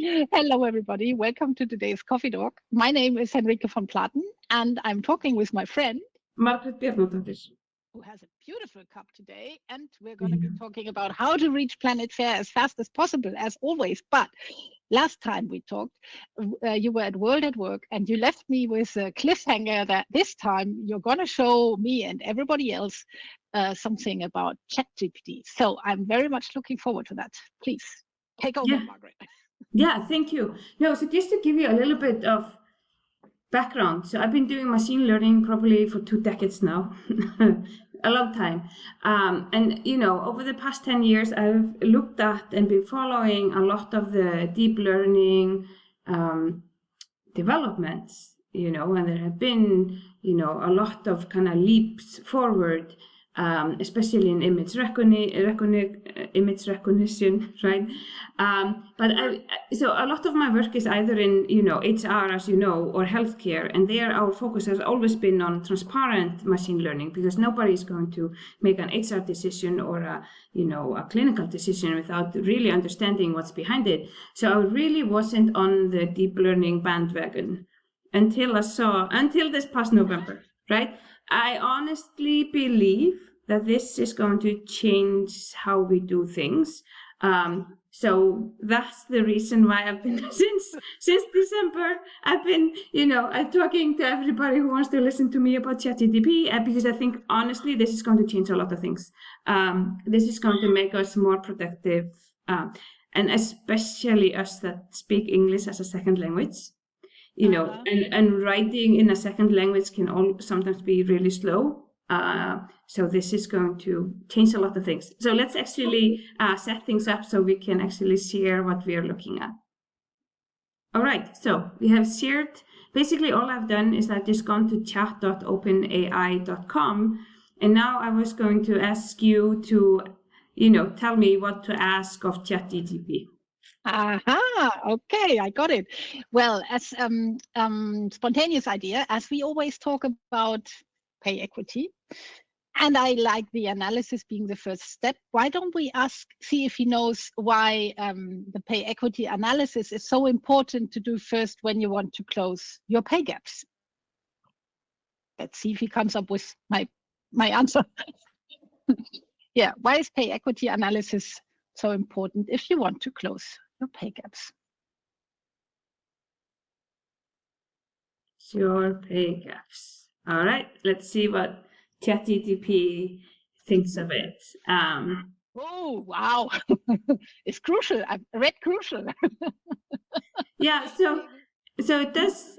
Hello, everybody. Welcome to today's Coffee Talk. My name is Henrike von Platen, and I'm talking with my friend Margrét Bjarnadóttir, who has a beautiful cup today. And we're going to be talking about how to reach Planet Fair as fast as possible, as always. But last time we talked, you were at World at Work, and you left me with a cliffhanger that this time you're going to show me and everybody else something about ChatGPT. So I'm very much looking forward to that. Please take over, Margrét. Yeah, thank you. No, so just to give you a little bit of background. So I've been doing machine learning probably for 2 decades now, a long time. And, over the past 10 years, I've looked at and been following a lot of the deep learning developments, and there have been, a lot of kind of leaps forward, especially in image recognition, right? So a lot of my work is either in, HR, as you know, or healthcare, and there our focus has always been on transparent machine learning, because nobody is going to make an HR decision or a clinical decision without really understanding what's behind it. So I really wasn't on the deep learning bandwagon until this past November, right? I honestly believe that this is going to change how we do things. So that's the reason why I've been since December. I've been, I'm talking to everybody who wants to listen to me about ChatGPT, because I think honestly this is going to change a lot of things. This is going to make us more productive, and especially us that speak English as a second language. And writing in a second language can sometimes be really slow. So this is going to change a lot of things. So let's actually set things up so we can actually share what we are looking at. All right, so we have shared. Basically, all I've done is I've just gone to chat.openai.com, and now I was going to ask you to, tell me what to ask of ChatGPT. Okay, I got it. Well, as spontaneous idea, as we always talk about pay equity, and I like the analysis being the first step, why don't we see if he knows why the pay equity analysis is so important to do first when you want to close your pay gaps? Let's see if he comes up with my answer. Yeah, why is pay equity analysis so important if you want to close your pay gaps? Your pay gaps. All right, let's see what ChatGPT thinks of it. Oh, wow. It's crucial. I've read crucial. Yeah, so it does,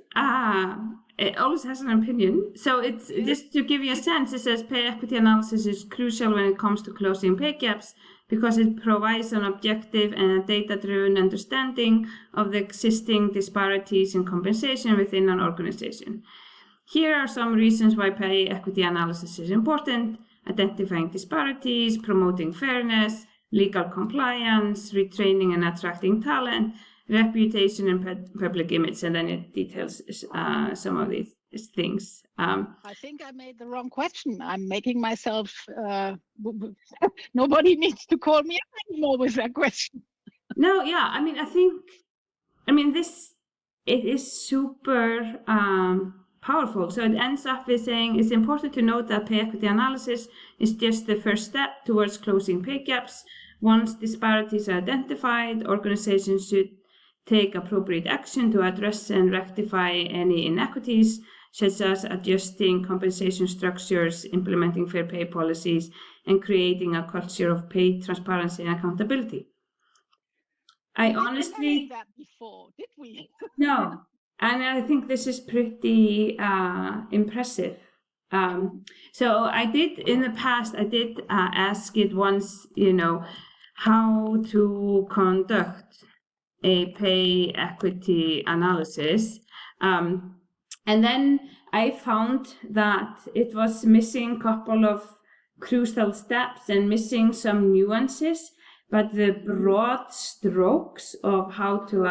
it always has an opinion. So it's just to give you a sense, it says pay equity analysis is crucial when it comes to closing pay gaps, because it provides an objective and a data-driven understanding of the existing disparities in compensation within an organization. Here are some reasons why pay equity analysis is important: identifying disparities, promoting fairness, legal compliance, retraining and attracting talent, reputation and public image, and then it details some of these things. I think I made the wrong question. I'm making myself, nobody needs to call me anymore with that question. No, yeah, it is super powerful. So it ends up with saying it's important to note that pay equity analysis is just the first step towards closing pay gaps. Once disparities are identified, organizations should take appropriate action to address and rectify any inequities, such as adjusting compensation structures, implementing fair pay policies, and creating a culture of pay transparency and accountability. I honestly... that before, did we? No, and I think this is pretty impressive. So I did, in the past, ask it once, how to conduct a pay equity analysis. And then I found that it was missing a couple of crucial steps and missing some nuances, but the broad strokes of how to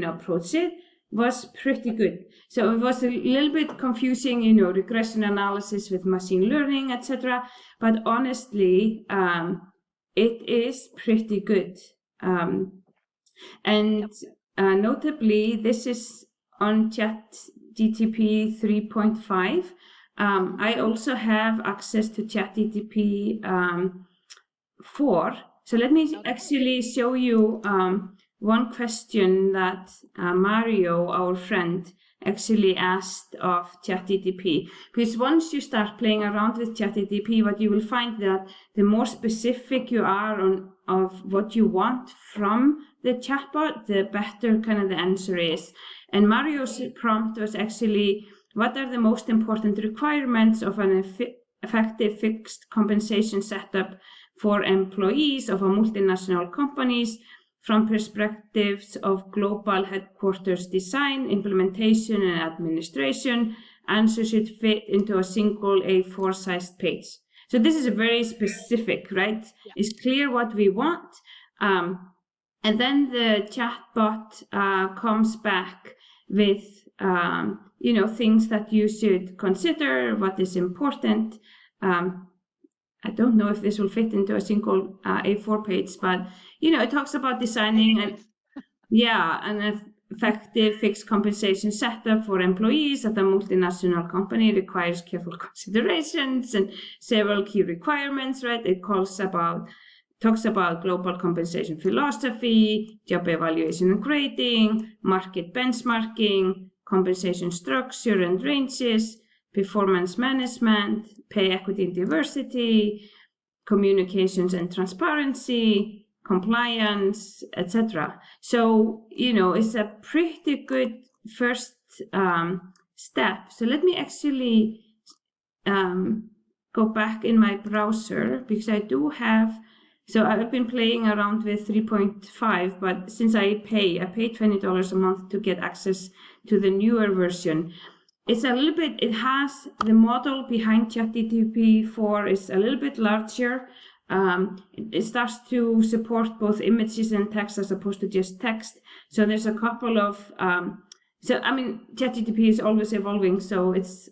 approach it was pretty good. So it was a little bit confusing, regression analysis with machine learning, etc. But honestly, it is pretty good. And notably, this is on ChatGPT 3.5. I also have access to ChatGPT 4. So let me actually show you one question that Mario, our friend, actually asked of ChatGPT. Because once you start playing around with ChatGPT, what you will find that the more specific you are of what you want from the chatbot, the better kind of the answer is. And Mario's prompt was actually, what are the most important requirements of an effective fixed compensation setup for employees of a multinational companies from perspectives of global headquarters design, implementation, and administration? Answer should fit into a single A4-sized page. So this is a very specific, right? Yeah. It's clear what we want. And then the chatbot comes back with things that you should consider, what is important. I don't know if this will fit into a single A4 page, but it talks about designing an effective fixed compensation setup for employees at a multinational company requires careful considerations and several key requirements, right? It talks about global compensation philosophy, job evaluation and grading, market benchmarking, compensation structure and ranges, performance management, pay equity and diversity, communications and transparency, compliance, etc. So, it's a pretty good first step. So let me actually go back in my browser, because I do have. So I've been playing around with 3.5, but since I pay $20 a month to get access to the newer version. It's a little bit, it has the model behind ChatGPT 4 is a little bit larger. It starts to support both images and text as opposed to just text. So there's a couple of, ChatGPT is always evolving, so it's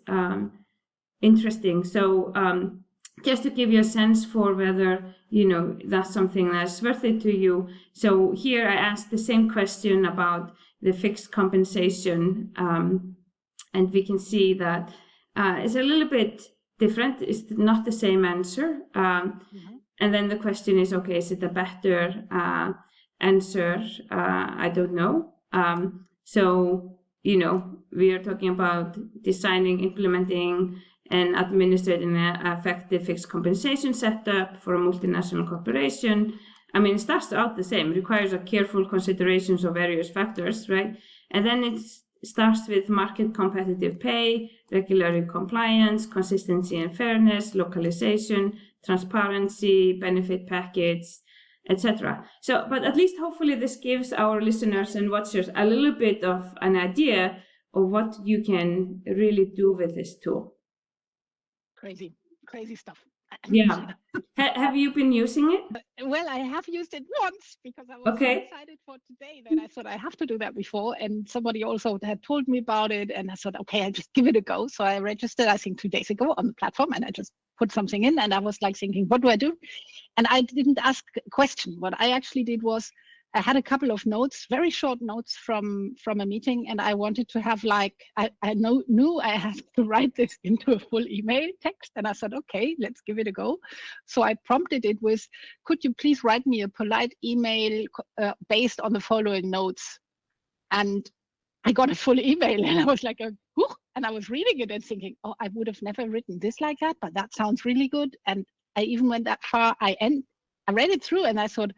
interesting. So just to give you a sense for whether, that's something that's worth it to you. So here I asked the same question about the fixed compensation, and we can see that it's a little bit different. It's not the same answer. And then the question is, okay, is it a better answer? I don't know. So, we are talking about designing, implementing, and administrating an effective fixed compensation setup for a multinational corporation. It starts out the same. It requires a careful considerations of various factors, right? And then it starts with market competitive pay, regulatory compliance, consistency and fairness, localization, transparency, benefit package, etc. So, but at least hopefully this gives our listeners and watchers a little bit of an idea of what you can really do with this tool. Crazy stuff. Yeah. Have you been using it? Well, I have used it once because I was so excited for today that I thought I have to do that before. And somebody also had told me about it. And I thought, okay, I'll just give it a go. So I registered, I think 2 days ago on the platform, and I just put something in, and I was like thinking, what do I do? And I didn't ask a question. What I actually did was I had a couple of notes, very short notes from a meeting, and I wanted to have I knew I had to write this into a full email text, and I said, okay, let's give it a go. So I prompted it with, could you please write me a polite email based on the following notes? And I got a full email, and I was like, and I was reading it and thinking, oh, I would have never written this like that, but that sounds really good. And I even went that far. I read it through, and I thought,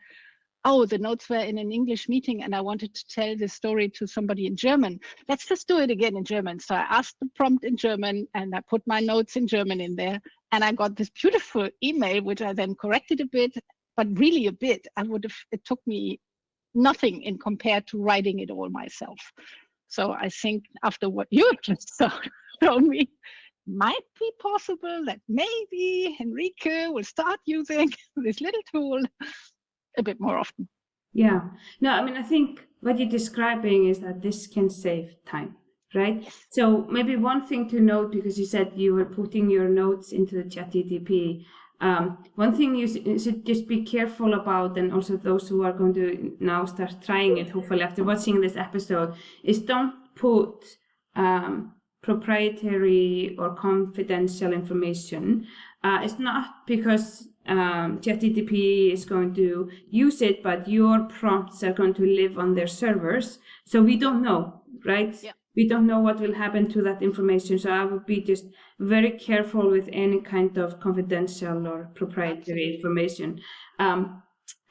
oh, the notes were in an English meeting and I wanted to tell the story to somebody in German. Let's just do it again in German. So I asked the prompt in German and I put my notes in German in there, and I got this beautiful email, which I then corrected a bit, but really a bit. It took me nothing in compared to writing it all myself. So I think after what you have just shown me, might be possible that maybe Henrike will start using this little tool a bit more often. Yeah. No, I think what you're describing is that this can save time, right? Yes. So maybe one thing to note, because you said you were putting your notes into the ChatGPT, One thing you should just be careful about, and also those who are going to now start trying it, hopefully after watching this episode, is don't put proprietary or confidential information. It's not because ChatGPT is going to use it, but your prompts are going to live on their servers. So we don't know, right? Yeah. We don't know what will happen to that information. So I would be just very careful with any kind of confidential or proprietary information.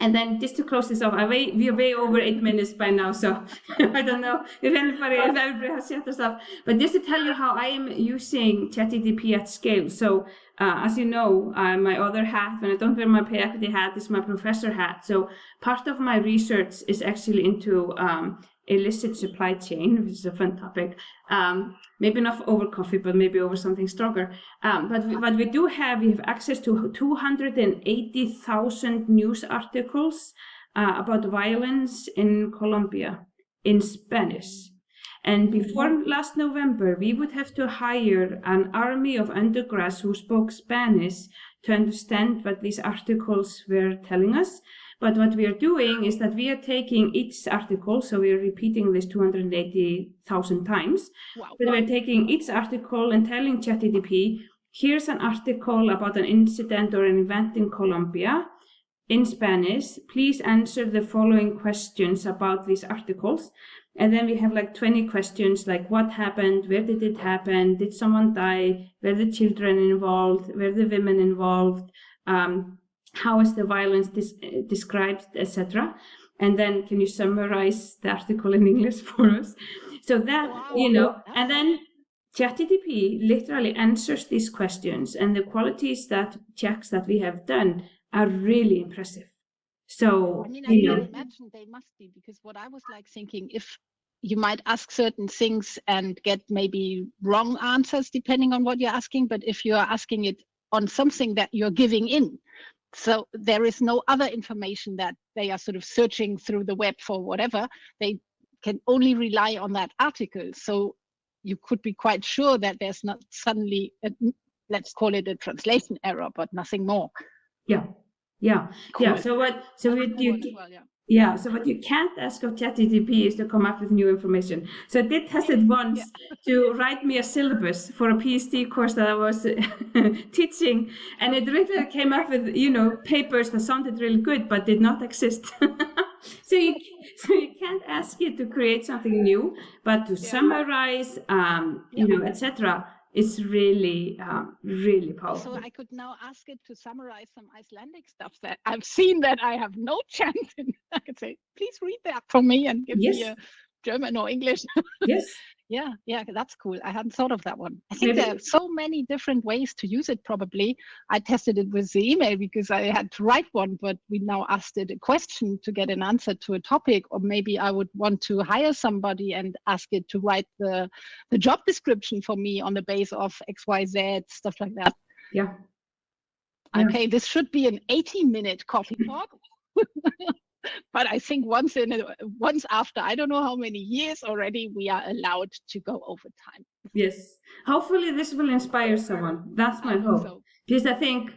And then just to close this off, we are way over 8 minutes by now, so I don't know if everybody has chat or stuff. But just to tell you how I am using ChatGPT at scale. So as you know, my other hat, when I don't wear my pay equity hat, is my professor hat. So part of my research is actually into illicit supply chain, which is a fun topic. Maybe not over coffee, but maybe over something stronger. But what we do have, we have access to 280,000 news articles about violence in Colombia in Spanish. And before last November, we would have to hire an army of undergrads who spoke Spanish to understand what these articles were telling us. But what we are doing is that we are taking each article, so we are repeating this 280,000 times. Wow. But we're taking each article and telling ChatGPT, here's an article about an incident or an event in Colombia in Spanish. Please answer the following questions about these articles. And then we have like 20 questions, like what happened, where did it happen, did someone die, were the children involved, were the women involved, how is the violence described, etc. And then can you summarize the article in English for us? So that, and then ChatGPT literally answers these questions, and the qualities checks that we have done are really impressive. So, I mean, I can imagine they must be, because what I was like thinking, if you might ask certain things and get maybe wrong answers depending on what you're asking, but if you are asking it on something that you're giving in, so there is no other information that they are sort of searching through the web for whatever, they can only rely on that article. So you could be quite sure that there's not suddenly, let's call it a translation error, but nothing more. Yeah. Cool. So what you can't ask of ChatGPT is to come up with new information. So I did test it once to write me a syllabus for a PhD course that I was teaching, and it really came up with papers that sounded really good but did not exist. So you can't ask it to create something new, but to summarize, etc. It's really, really powerful. So I could now ask it to summarize some Icelandic stuff that I've seen that I have no chance in. I could say, please read that for me and give me a German or English. Yes. Yeah, that's cool. I hadn't thought of that one. I think there are so many different ways to use it, probably. I tested it with the email because I had to write one, but we now asked it a question to get an answer to a topic, or maybe I would want to hire somebody and ask it to write the job description for me on the base of XYZ, stuff like that. Yeah. Okay, this should be an 80-minute coffee talk. But I think once after, I don't know how many years already, we are allowed to go over time. Yes. Hopefully this will inspire someone. That's my hope. So. Because I think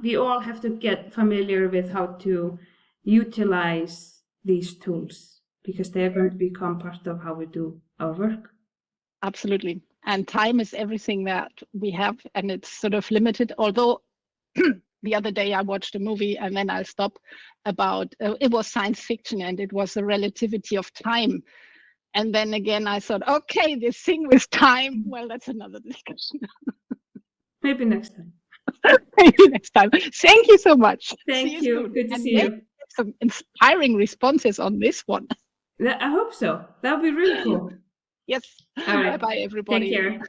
we all have to get familiar with how to utilize these tools, because they are going to become part of how we do our work. Absolutely. And time is everything that we have, and it's sort of limited, although the other day I watched a movie, and then I'll stop, about it was science fiction, and it was the relativity of time. And then again I thought, okay, this thing with time, well, that's another discussion. Maybe next time. Maybe next time. Thank you so much. Thank you. Good to see you. Some inspiring responses on this one. I hope so. That would be really cool. Yes. All right. Bye-bye, everybody. Take care.